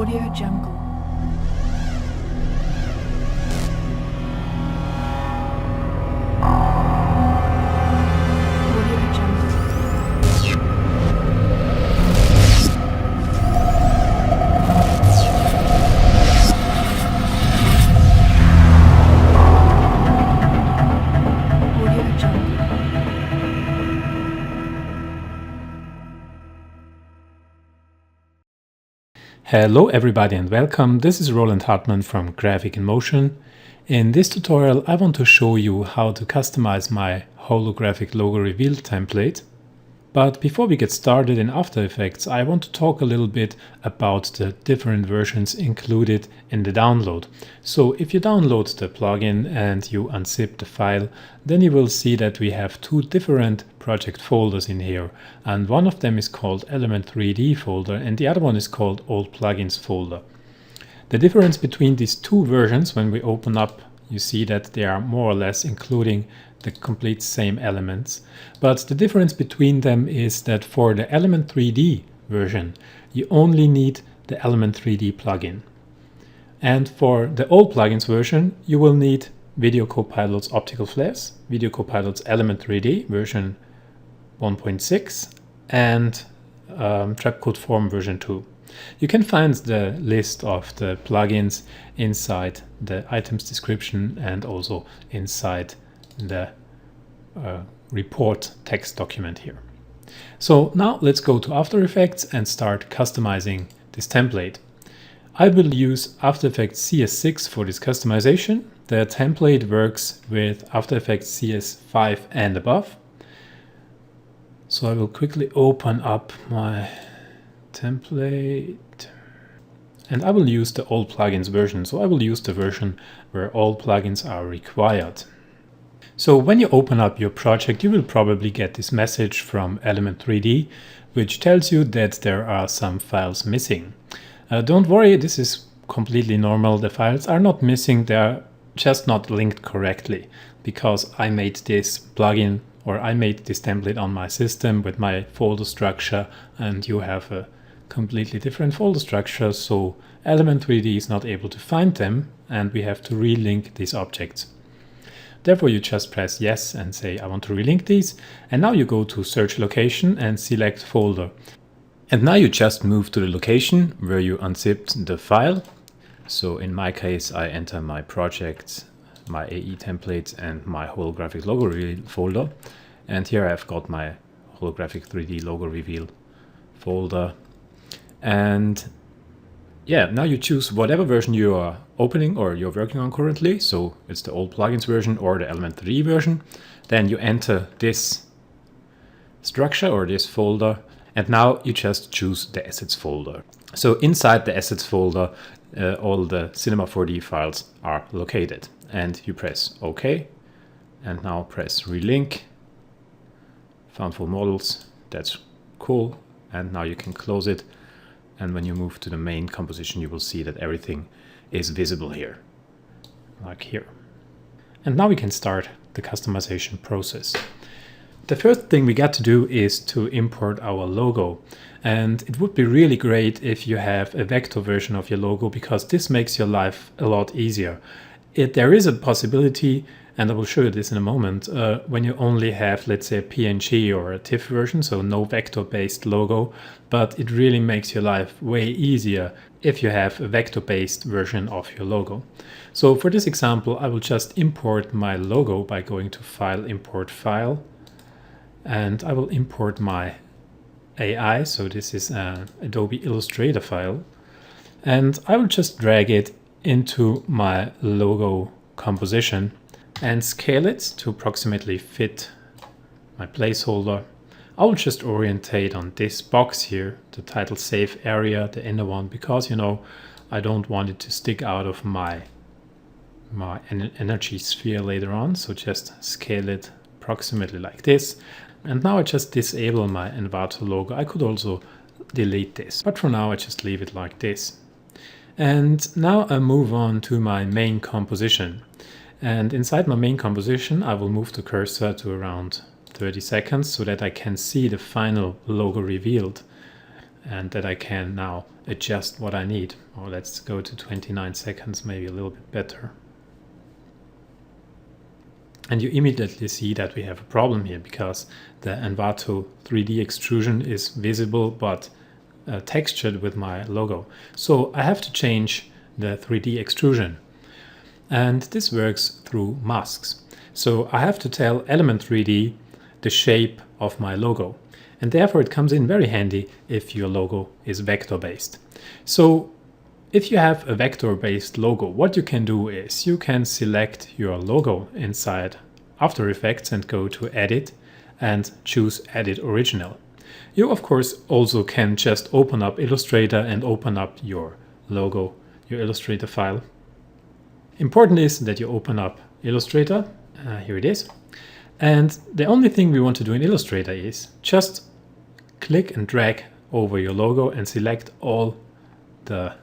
Audio Jungle. Audio Jungle. Audio Jungle. Hello everybody and welcome. This is Roland Hartmann from Graphic in Motion. In this tutorial I want to show you how to customize my holographic logo reveal template. But before we get started in After Effects, I want to talk a little bit about the different versions included in the download. So if you download the plugin and you unzip the file, then you will see that we have two different project folders in here. And one of them is called Element 3D folder and the other one is called Old Plugins folder. The difference between these two versions, when we open up, you see that they are more or less including the complete same elements. But the difference between them is that for the Element 3D version, you only need the Element 3D plugin. And for the Old Plugins version, you will need Video Copilot's Optical Flares, Video Copilot's Element 3D version 1.6 and Trapcode Form version 2. You can find the list of the plugins inside the items description and also inside the report text document here. So now let's go to After Effects and start customizing this template. I will use After Effects CS6 for this customization. The template works with After Effects CS5 and above. So I will quickly open up my template and I will use the All Plugins version. So I will use the version where all plugins are required. So when you open up your project, you will probably get this message from Element 3D, which tells you that there are some files missing. Don't worry, this is completely normal. The files are not missing, they are just not linked correctly because I made this plugin or I made this template on my system with my folder structure and you have a completely different folder structure, so Element 3D is not able to find them and we have to relink these objects. Therefore you just press yes and say I want to relink these, and now you go to search location and select folder. And now you just move to the location where you unzipped the file. So in my case I enter my projects, my AE templates and my holographic logo reveal folder, and here I've got my holographic 3D logo reveal folder. And yeah, now you choose whatever version you are opening or you're working on currently. So it's the Old Plugins version or the Element 3D version. Then you enter this structure or this folder, and now you just choose the assets folder. So inside the assets folder, all the Cinema 4D files are located, and you press OK, and now press relink. Found full models, that's cool, and now you can close it. And when you move to the main composition, you will see that everything is visible here, like here. And now we can start the customization process. The first thing we got to do is to import our logo. And it would be really great if you have a vector version of your logo, because this makes your life a lot easier. There is a possibility, and I will show you this in a moment, when you only have, let's say, a PNG or a TIFF version, so no vector-based logo, but it really makes your life way easier if you have a vector-based version of your logo. So for this example, I will just import my logo by going to File, Import File, and I will import my AI, so this is an Adobe Illustrator file, and I will just drag it into my logo composition and scale it to approximately fit my placeholder. I will just orientate on this box here, the title safe area, the inner one, because I don't want it to stick out of my energy sphere later on. So just scale it approximately like this. And now I just disable my Envato logo. I could also delete this, but for now I just leave it like this. And now I move on to my main composition. And inside my main composition, I will move the cursor to around 30 seconds so that I can see the final logo revealed. and that I can now adjust what I need. Or let's go to 29 seconds, maybe a little bit better. And you immediately see that we have a problem here because the Envato 3D extrusion is visible but textured with my logo. So I have to change the 3D extrusion. And this works through masks. So I have to tell Element 3D the shape of my logo. And therefore it comes in very handy if your logo is vector based. So if you have a vector based logo, what you can do is you can select your logo inside After Effects and go to Edit and choose Edit Original. You of course also can just open up Illustrator and open up your logo, your Illustrator file. Important is that you open up Illustrator, here it is. And the only thing we want to do in Illustrator is just click and drag over your logo and select all the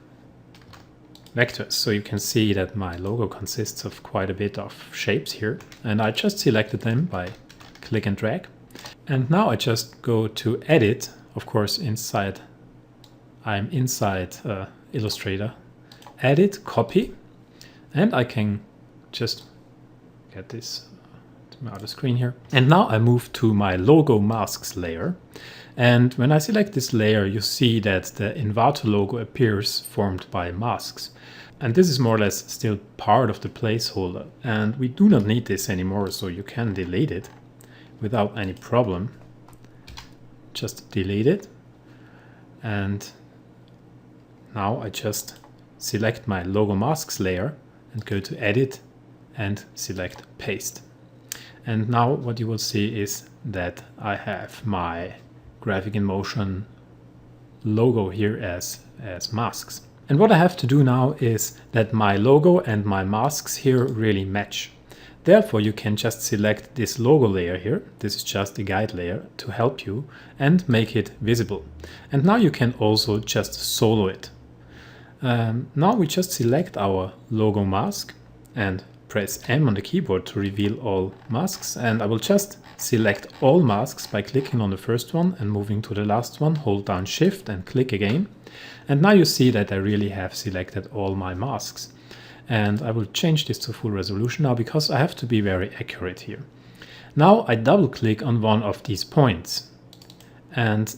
vectors. So you can see that my logo consists of quite a bit of shapes here. And I just selected them by click and drag. And now I just go to Edit, of course I'm inside Illustrator, Edit, Copy, and I can just get this to my other screen here. And now I move to my logo masks layer. And when I select this layer, you see that the Envato logo appears formed by masks. And this is more or less still part of the placeholder. And we do not need this anymore, so you can delete it without any problem. Just delete it. And now I just select my logo masks layer and go to Edit and select Paste. And now what you will see is that I have my Graphic in Motion logo here as masks. And what I have to do now is that my logo and my masks here really match. Therefore, you can just select this logo layer here. This is just a guide layer to help you and make it visible. And now you can also just solo it. Now we just select our logo mask and press M on the keyboard to reveal all masks. And I will just select all masks by clicking on the first one and moving to the last one, hold down Shift and click again. And now you see that I really have selected all my masks. And I will change this to full resolution now because I have to be very accurate here. Now I double click on one of these points and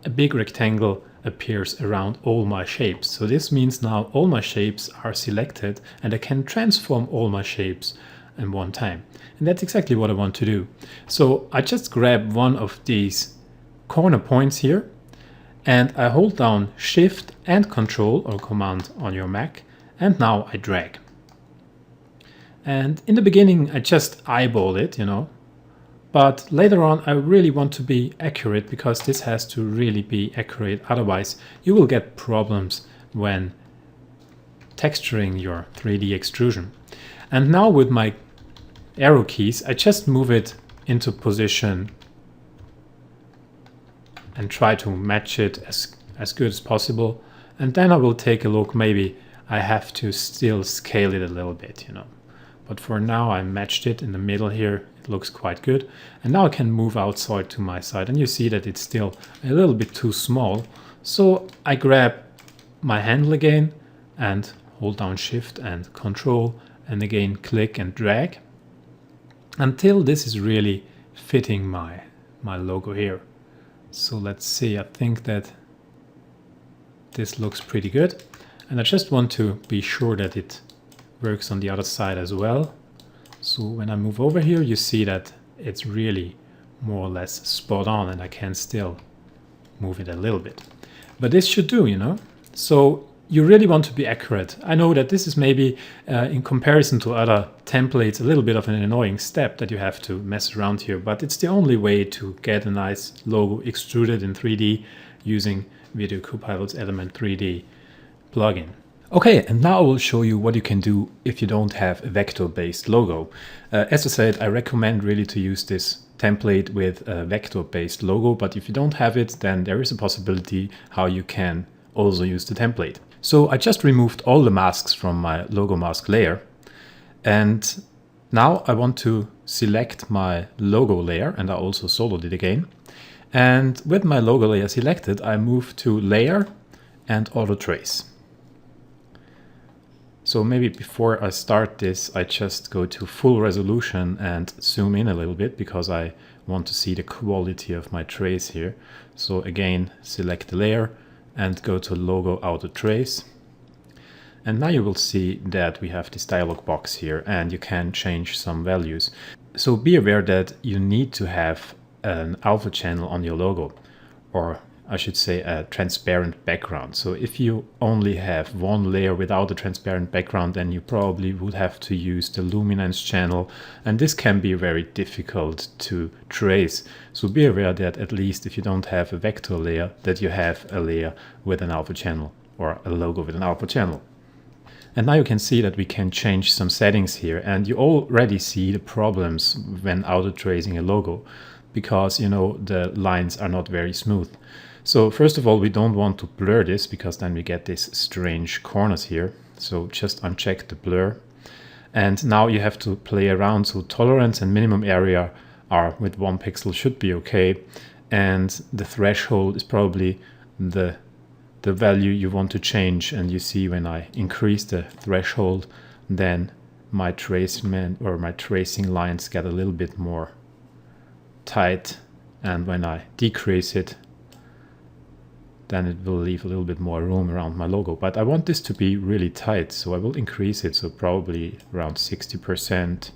a big rectangle appears around all my shapes. So this means now all my shapes are selected and I can transform all my shapes in one time. And that's exactly what I want to do. So I just grab one of these corner points here and I hold down Shift and Control or Command on your Mac. And now I drag. And in the beginning, I just eyeball it, but later on, I really want to be accurate because this has to really be accurate. Otherwise, you will get problems when texturing your 3D extrusion. And now with my arrow keys, I just move it into position and try to match it as good as possible. And then I will take a look, maybe I have to still scale it a little bit, But for now I matched it in the middle here. It looks quite good. And now I can move outside to my side and you see that it's still a little bit too small. So I grab my handle again and hold down Shift and Control and again click and drag until this is really fitting my logo here. So let's see, I think that this looks pretty good. And I just want to be sure that it works on the other side as well. So when I move over here, you see that it's really more or less spot on and I can still move it a little bit. But this should do, So you really want to be accurate. I know that this is maybe in comparison to other templates a little bit of an annoying step that you have to mess around here, but it's the only way to get a nice logo extruded in 3D using Video Copilot's Element 3D plugin. Okay, and now I will show you what you can do if you don't have a vector-based logo. As I said, I recommend really to use this template with a vector-based logo, but if you don't have it, then there is a possibility how you can also use the template. So I just removed all the masks from my logo mask layer, and now I want to select my logo layer, and I also soloed it again. And with my logo layer selected, I move to Layer and Auto Trace. So maybe before I start this, I just go to full resolution and zoom in a little bit because I want to see the quality of my trace here. So again, select the layer and go to Logo Auto Trace. And now you will see that we have this dialog box here and you can change some values. So be aware that you need to have an alpha channel on your logo, or I should say a transparent background. So if you only have one layer without a transparent background, then you probably would have to use the luminance channel, and this can be very difficult to trace. So be aware that at least if you don't have a vector layer, that you have a layer with an alpha channel or a logo with an alpha channel. And now you can see that we can change some settings here, and you already see the problems when auto tracing a logo because, you know, the lines are not very smooth. So first of all, we don't want to blur this because then we get these strange corners here. So just uncheck the blur. And now you have to play around. So tolerance and minimum area are with 1 pixel should be okay. And the threshold is probably the value you want to change. And you see when I increase the threshold, then my tracement or my tracing lines get a little bit more tight. And when I decrease it, then it will leave a little bit more room around my logo. But I want this to be really tight, so I will increase it. So probably around 60%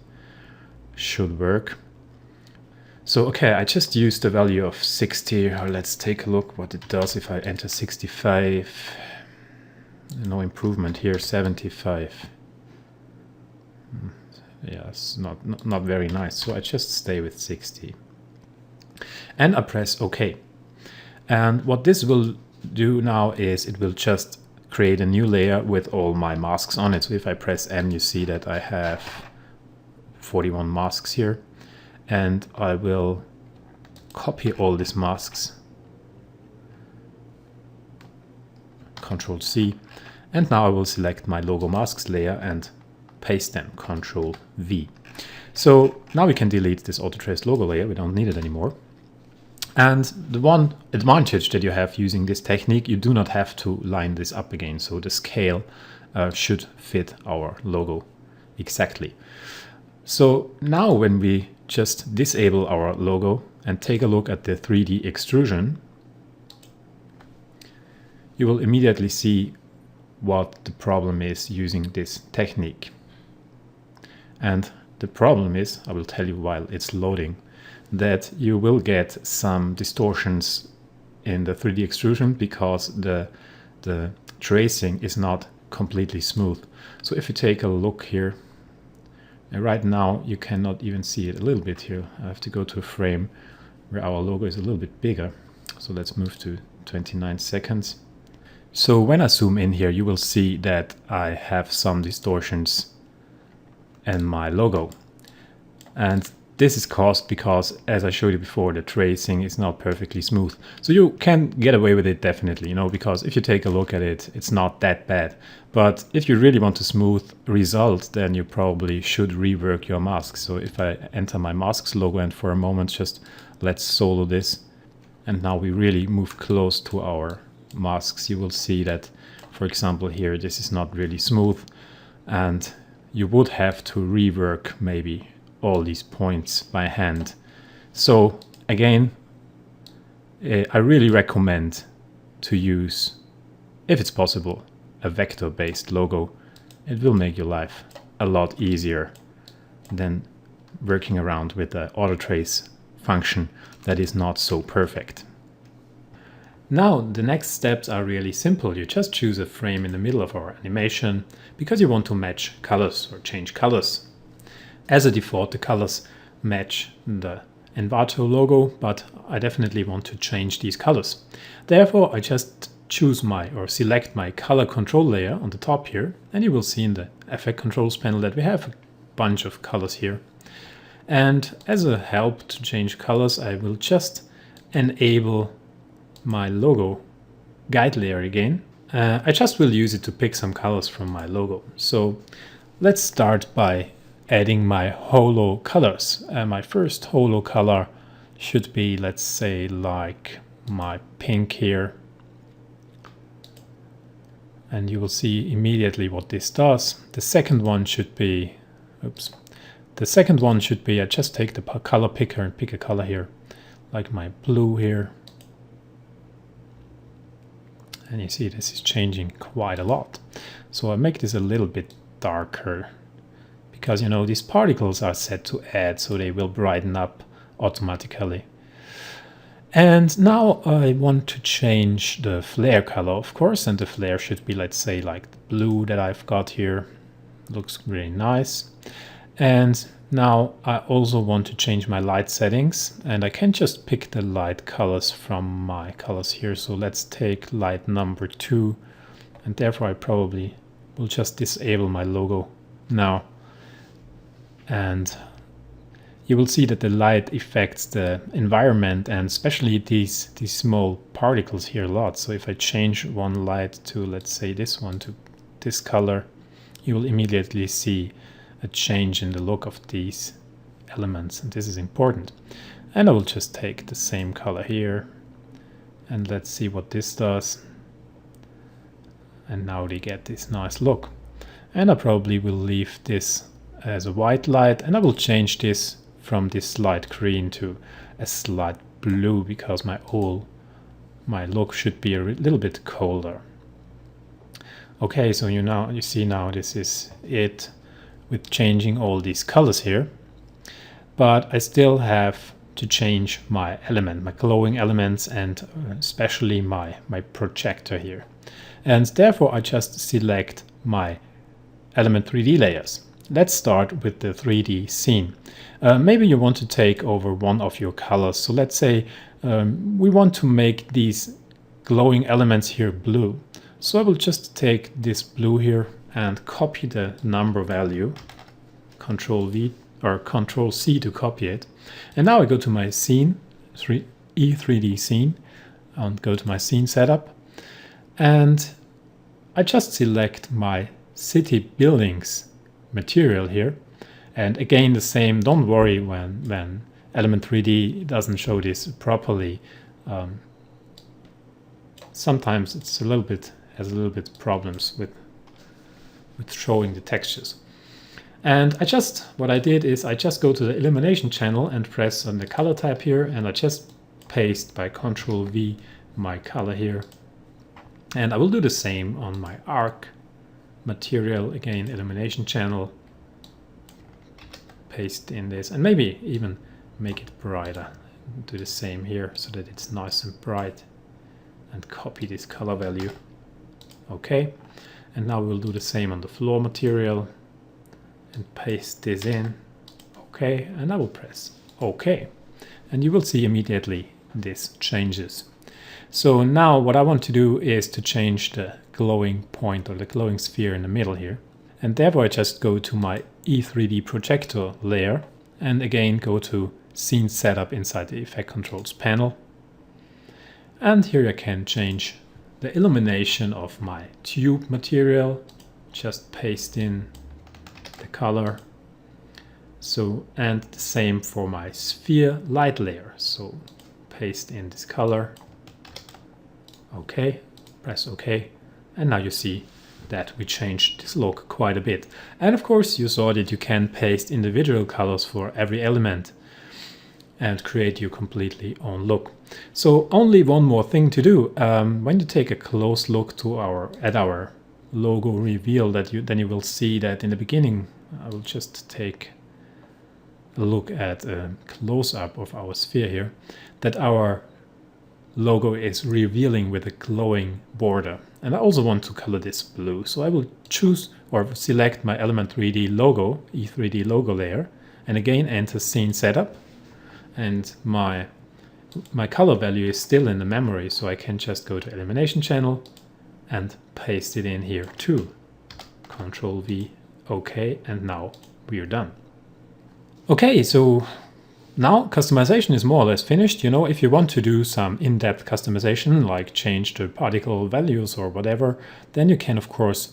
should work. So okay, I just used the value of 60. Let's take a look what it does if I enter 65. No improvement here, 75. Yeah, it's not very nice. So I just stay with 60. And I press OK. And what this will do now is it will just create a new layer with all my masks on it. So if I press M, you see that I have 41 masks here. And I will copy all these masks. Control C. And now I will select my logo masks layer and paste them. Control V. So now we can delete this auto trace logo layer. We don't need it anymore. And the one advantage that you have using this technique, you do not have to line this up again. So the scale should fit our logo exactly. So now when we just disable our logo and take a look at the 3D extrusion, you will immediately see what the problem is using this technique. And the problem is, I will tell you while it's loading, that you will get some distortions in the 3D extrusion because the tracing is not completely smooth. So if you take a look here, and right now you cannot even see it a little bit here. I have to go to a frame where our logo is a little bit bigger. So let's move to 29 seconds. So when I zoom in here, you will see that I have some distortions in my logo. And this is caused because, as I showed you before, the tracing is not perfectly smooth. So you can get away with it definitely, you know, because if you take a look at it, it's not that bad. But if you really want a smooth result, then you probably should rework your mask. So if I enter my masks logo and for a moment, just let's solo this. And now we really move close to our masks. You will see that, for example, here, this is not really smooth. And you would have to rework maybe all these points by hand. So again, I really recommend to use, if it's possible, a vector-based logo. It will make your life a lot easier than working around with the auto trace function that is not so perfect. Now the next steps are really simple. You just choose a frame in the middle of our animation because you want to match colors or change colors. As a default, the colors match the Envato logo, but I definitely want to change these colors. Therefore, I just choose or select my color control layer on the top here, and you will see in the effect controls panel that we have a bunch of colors here. And as a help to change colors, I will just enable my logo guide layer again. I just will use it to pick some colors from my logo. So let's start by adding my holo colors. My first holo color should be, let's say, like my pink here. And you will see immediately what this does. The second one should be, the second one should be, I just take the color picker and pick a color here, like my blue here. And you see this is changing quite a lot. So I make this a little bit darker because, you know, these particles are set to add, so they will brighten up automatically. And now I want to change the flare color, of course, and the flare should be, let's say, like the blue that I've got here. Looks really nice. And now I also want to change my light settings, and I can just pick the light colors from my colors here. So let's take light number 2, and therefore I probably will just disable my logo now. And you will see that the light affects the environment and especially these small particles here a lot. So if I change one light to, let's say, this one to this color, you will immediately see a change in the look of these elements, and this is important. And I will just take the same color here, and let's see what this does. And now they get this nice look. And I probably will leave this as a white light, and I will change this from this light green to a slight blue because my look should be a little bit colder. Okay, so you see now this is it with changing all these colors here, but I still have to change my element, my glowing elements, and especially my projector here. And therefore I just select my element 3D layers. Let's start with the 3D scene. Maybe you want to take over one of your colors. So let's say we want to make these glowing elements here blue. So I will just take this blue here and copy the number value, Control V or Control C to copy it. And now I go to my scene, E3D scene, and go to my scene setup. And I just select my city buildings material here. And again, the same, don't worry when Element 3D doesn't show this properly. Sometimes it's has a little bit problems with showing the textures. And what I did is I just go to the illumination channel and press on the color tab here, and I just paste by Control V my color here. And I will do the same on my arc material, again, illumination channel, paste in this, and maybe even make it brighter. Do the same here so that it's nice and bright, and copy this color value. Okay, and now we'll do the same on the floor material and paste this in. Okay, and I will press OK, and you will see immediately this changes. So now what I want to do is to change the glowing point or the glowing sphere in the middle here. And therefore I just go to my E3D projector layer and again go to scene setup inside the effect controls panel. And here I can change the illumination of my tube material. Just paste in the color. So, and the same for my sphere light layer. So paste in this color. Okay, press OK. And now you see that we changed this look quite a bit. And of course you saw that you can paste individual colors for every element and create your completely own look. So only one more thing to do. When you take a close look at our logo reveal, then you will see that in the beginning, I will just take a look at a close-up of our sphere here, that our logo is revealing with a glowing border. And I also want to color this blue. So I will choose or select my Element 3D logo, E3D logo layer, and again enter scene setup. And my color value is still in the memory, so I can just go to illumination channel and paste it in here too. Control V, OK, and now we are done. Okay, so now customization is more or less finished. You know, if you want to do some in-depth customization, like change the particle values or whatever, then you can of course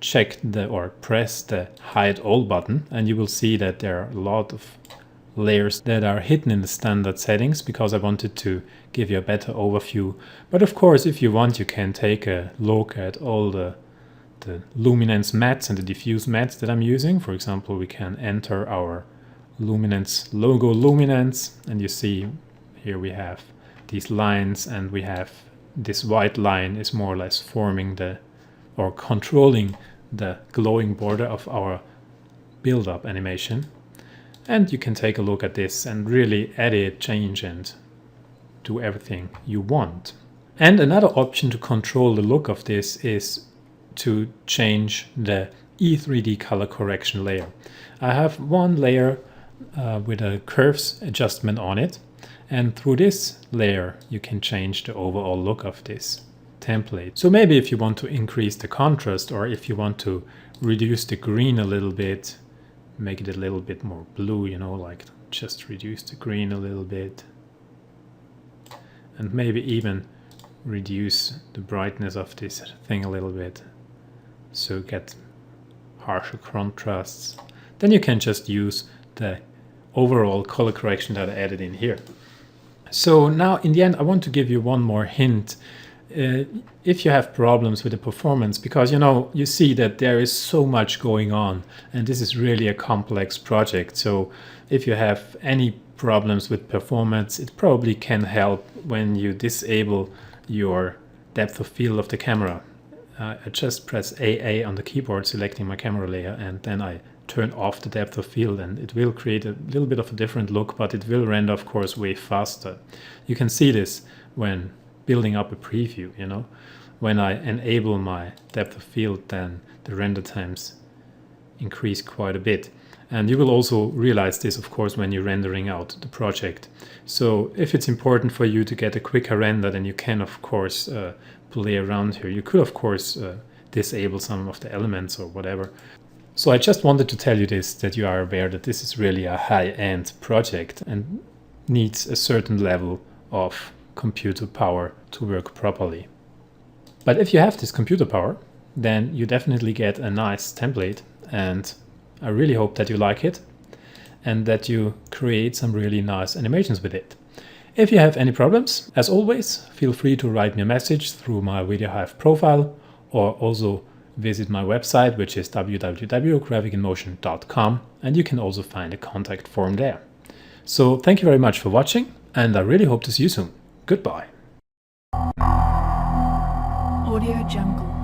check or press the hide all button, and you will see that there are a lot of layers that are hidden in the standard settings because I wanted to give you a better overview. But of course, if you want, you can take a look at all the luminance mattes and the diffuse mattes that I'm using. For example, we can enter our luminance logo luminance, and you see here we have these lines, and we have this white line is more or less forming or controlling the glowing border of our build-up animation. And you can take a look at this and really edit, change, and do everything you want. And another option to control the look of this is to change the E3D color correction layer. I have one layer with a curves adjustment on it, and through this layer you can change the overall look of this template. So maybe if you want to increase the contrast, or if you want to reduce the green a little bit, make it a little bit more blue, you know, like just reduce the green a little bit, and maybe even reduce the brightness of this thing a little bit, so get harsher contrasts, then you can just use the overall color correction that I added in here. So now in the end, I want to give you one more hint. If you have problems with the performance, because you see that there is so much going on and this is really a complex project. So if you have any problems with performance, it probably can help when you disable your depth of field of the camera. I just press AA on the keyboard selecting my camera layer, and then I turn off the depth of field, and it will create a little bit of a different look, but it will render of course way faster. You can see this when building up a preview, when I enable my depth of field, then the render times increase quite a bit. And you will also realize this, of course, when you're rendering out the project. So if it's important for you to get a quicker render, then you can, of course, play around here. You could, of course, disable some of the elements or whatever. So I just wanted to tell you this, that you are aware that this is really a high-end project and needs a certain level of computer power to work properly. But if you have this computer power, then you definitely get a nice template, and I really hope that you like it and that you create some really nice animations with it. If you have any problems, as always, feel free to write me a message through my VideoHive profile, or also visit my website, which is www.graphicinmotion.com, and you can also find a contact form there. So thank you very much for watching, and I really hope to see you soon. Goodbye. Audio Jungle.